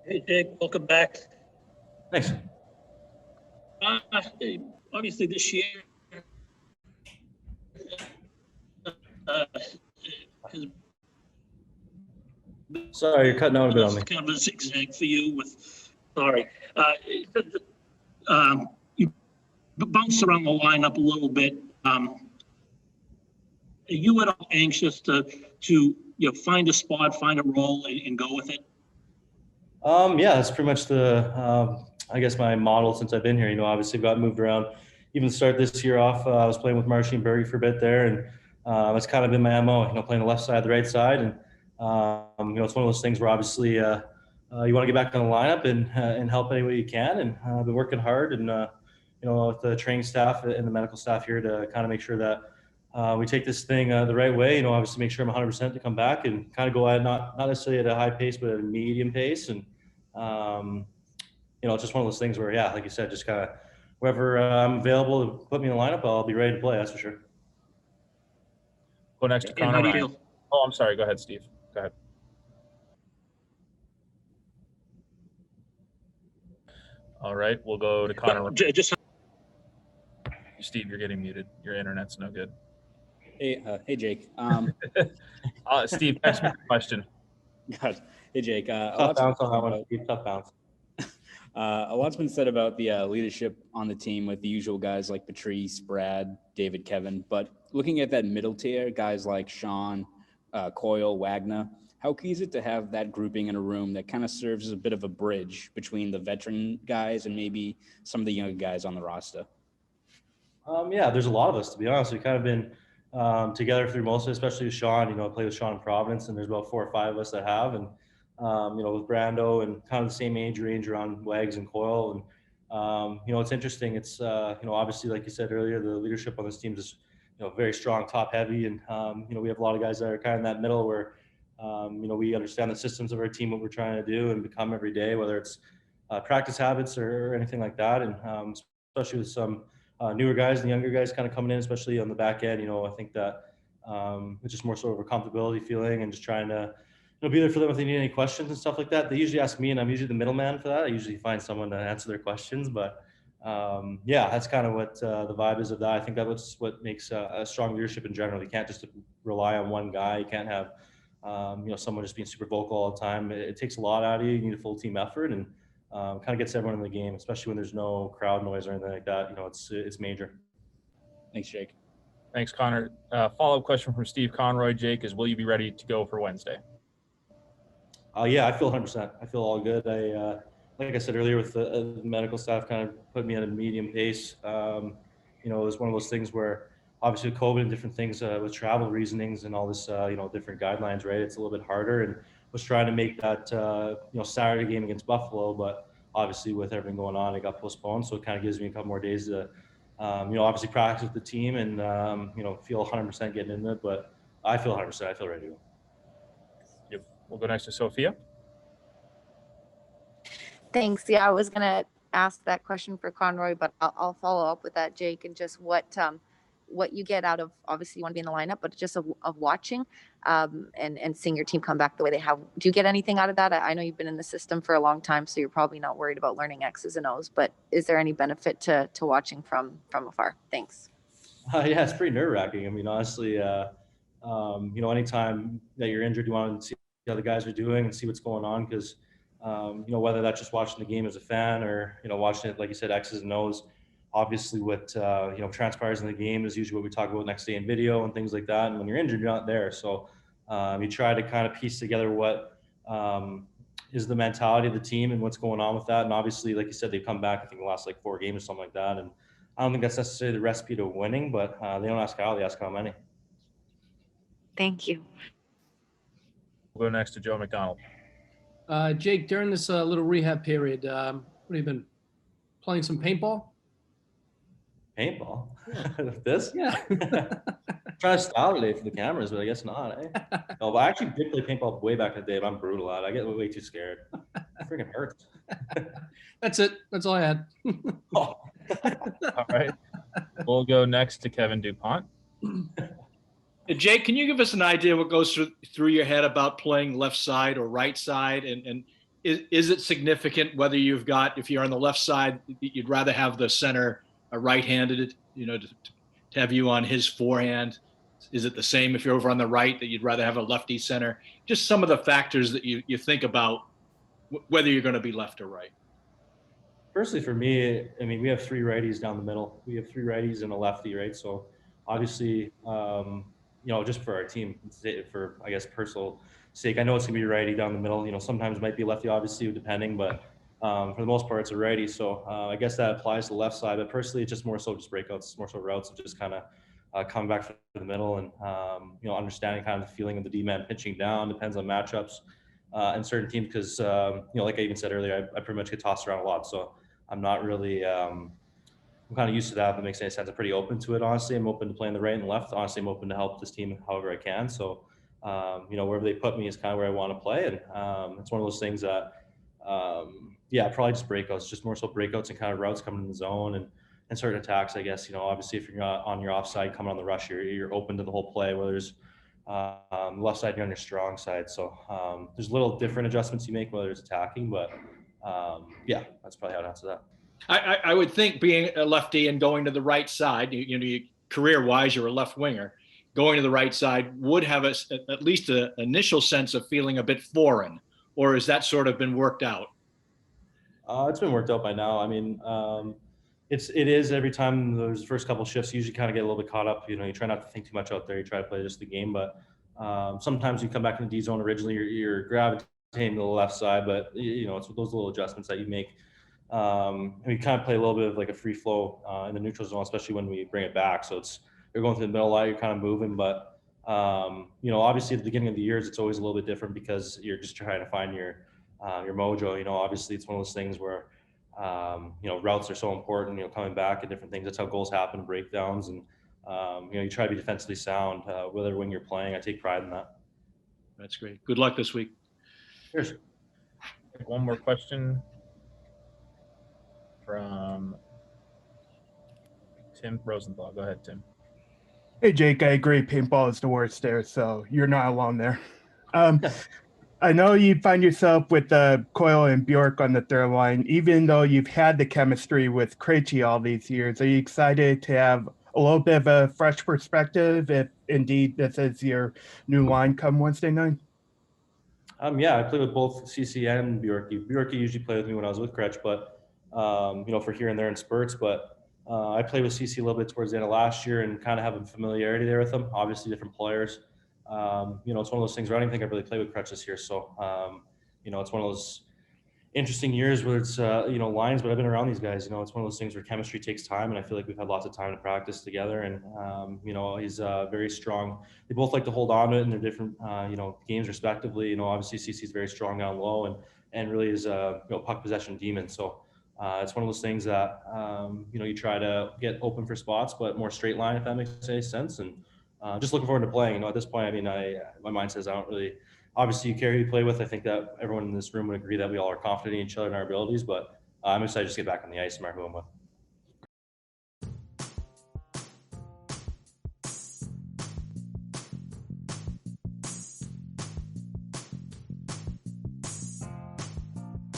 Hey, Jake, welcome back. Thanks. Uh, Obviously, this year has Sorry, you're cutting out a bit on me. kind of a zigzag for you with, sorry. You bounced around the lineup a little bit. Are you at all anxious to find a spot, find a role, and go with it? Yeah, that's pretty much the, I guess my model since I've been here. Obviously I've got moved around. Even to start this year off, I was playing with Marcin Berge for a bit there, and that's kind of been my MO. Playing the left side, the right side, and it's one of those things where obviously you want to get back on the lineup and help any way you can. And I've been working hard, and with the training staff and the medical staff here to kind of make sure that we take this thing the right way. Obviously make sure I'm 100% to come back and kind of go at not necessarily at a high pace, but at a medium pace. And it's just one of those things where, yeah, like you said, just kind of wherever I'm available to put me in the lineup, I'll be ready to play. That's for sure. Go next to Connor. Oh, I'm sorry. Go ahead, Steve. Go ahead. All right, we'll go to Connor. Steve, you're getting muted. Your internet's no good. Hey, Jake. Steve, ask me a question. God. Hey, Jake. Tough bounce on that one. Tough bounce. A lot's been said about the leadership on the team with the usual guys like Patrice, Brad, David, Kevin. But looking at that middle tier, guys like Sean, Coyle, Wagner, how key is it to have that grouping in a room that kind of serves as a bit of a bridge between the veteran guys and maybe some of the younger guys on the roster? Yeah, there's a lot of us, to be honest. We've kind of been together through most of it, especially with Sean. I played with Sean in Providence, and there's about 4 or 5 of us that have. And with Brando and kind of the same age range around Wags and Coyle. And, it's interesting. It's, obviously, like you said earlier, the leadership on this team is, very strong, top heavy. And, we have a lot of guys that are kind of in that middle where, we understand the systems of our team, what we're trying to do and become every day, whether it's practice habits or anything like that. And especially with some newer guys and younger guys kind of coming in, especially on the back end, I think that it's just more sort of a comfortability feeling and just trying to, be there for them if they need any questions and stuff like that. They usually ask me, and I'm usually the middleman for that. I usually find someone to answer their questions, but yeah, that's kind of what the vibe is of that. I think that's what makes a strong leadership in general. You can't just rely on one guy. You can't have, someone just being super vocal all the time. It takes a lot out of you. You need a full team effort, and kind of gets everyone in the game, especially when there's no crowd noise or anything like that. It's major. Thanks, Jake. Thanks, Connor. Follow-up question from Steve Conroy. Jake, will you be ready to go for Wednesday? Yeah, I feel 100%. I feel all good. Like I said earlier, with the medical staff kind of put me at a medium pace. It was one of those things where obviously with COVID and different things with travel reasonings and all this, different guidelines, right? It's a little bit harder, and was trying to make that, Saturday game against Buffalo, but obviously with everything going on, it got postponed. So it kind of gives me a couple more days to, obviously practice with the team and, feel 100% getting into it. But I feel 100%. I feel ready to go. We'll go next to Sophia. Thanks. Yeah, I was going to ask that question for Conroy, but I'll follow up with that, Jake, and just what you get out of, obviously you want to be in the lineup, but just of watching and seeing your team come back the way they have. Do you get anything out of that? I know you've been in the system for a long time, so you're probably not worried about learning X's and O's, but is there any benefit to watching from afar? Thanks. Yeah, it's pretty nerve-wracking. I mean, honestly, anytime that you're injured, you want to see how the guys are doing and see what's going on, because whether that's just watching the game as a fan or watching it, like you said, X's and O's. Obviously what transpires in the game is usually what we talk about next day in video and things like that, and when you're injured, you're not there. So you try to kind of piece together what is the mentality of the team and what's going on with that. And obviously, like you said, they've come back, I think, the last 4 games or something like that, and I don't think that's necessarily the recipe to winning, but they don't ask how, they ask how many. Thank you. We'll go next to Joe McDonald. Jake, during this little rehab period, what have you been playing? Some paintball? Paintball? This? Yeah. Trying to style today for the cameras, but I guess not, eh? No, but I actually did play paintball way back in the day, but I'm brutal at it. I get way too scared. It freaking hurts. That's it. That's all I had. Oh. All right. We'll go next to Kevin DuPont. Jake, can you give us an idea what goes through your head about playing left side or right side, and is it significant whether if you're on the left side, you'd rather have the center right-handed, to have you on his forehand? Is it the same if you're over on the right, that you'd rather have a lefty center? Just some of the factors that you think about whether you're going to be left or right. Personally, for me, I mean, we have 3 righties down the middle. We have 3 righties and a lefty, right? So obviously, just for our team, for, I guess, personal sake, I know it's gonna be righty down the middle. Sometimes it might be lefty, obviously, depending, but for the most part, it's a righty. So I guess that applies to the left side, but personally, it's just more so just breakouts, more so routes of just kind of coming back to the middle and, understanding kind of the feeling of the D-man pitching down. Depends on matchups and certain teams, because, like I even said earlier, I pretty much get tossed around a lot. So I'm not really, I'm kind of used to that, if it makes any sense. I'm pretty open to it, honestly. I'm open to playing the right and left. Honestly, I'm open to help this team however I can. So, wherever they put me is kind of where I want to play. And it's one of those things that, probably just breakouts, just more so breakouts and kind of routes coming in the zone and certain attacks, I guess. Obviously, if you're not on your offside coming on the rush, you're open to the whole play, whether there's left side, you're on your strong side. So there's little different adjustments you make, whether it's attacking, but that's probably how to answer that. I would think being a lefty and going to the right side, career-wise, you're a left winger. Going to the right side would have at least an initial sense of feeling a bit foreign, or has that sort of been worked out? It's been worked out by now. I mean, it is every time those first couple shifts, you usually kind of get a little bit caught up. You try not to think too much out there. You try to play just the game, but sometimes you come back in the D zone. Originally, you're gravitating to the left side, but it's those little adjustments that you make. And we kind of play a little bit of like a free flow in the neutral zone, especially when we bring it back. So you're going through the middle a lot, you're kind of moving, but obviously at the beginning of the years, it's always a little bit different because you're just trying to find your mojo. Obviously it's one of those things where routes are so important, coming back and different things. That's how goals happen, breakdowns, and you try to be defensively sound, whether when you're playing. I take pride in that. That's great. Good luck this week. Cheers. One more question from Tim Rosenthal. Go ahead, Tim. Hey, Jake, I agree. Paintball is the worst there, so you're not alone there. I know you find yourself with Coyle and Bjork on the third line, even though you've had the chemistry with Krejci all these years. Are you excited to have a little bit of a fresh perspective, if indeed this is your new line come Wednesday night? I play with both CC and Bjorky. Bjorky usually played with me when I was with Kretsch, but for here and there in spurts. But I played with CC a little bit towards the end of last year and kind of have a familiarity there with them. Obviously, different players. It's one of those things where I don't even think I really played with Kretsch this year. So, it's one of those interesting years where it's, lines, but I've been around these guys. It's one of those things where chemistry takes time, and I feel like we've had lots of time to practice together. And, he's very strong. They both like to hold on to it in their different, games respectively. Obviously CC's very strong down low and really is a puck possession demon. So it's one of those things that, you try to get open for spots, but more straight line, if that makes any sense. And just looking forward to playing. At this point, I mean, my mind says I don't really. Obviously, you care who you play with. I think that everyone in this room would agree that we all are confident in each other and our abilities, but I'm excited to just get back on the ice and mark who I'm with.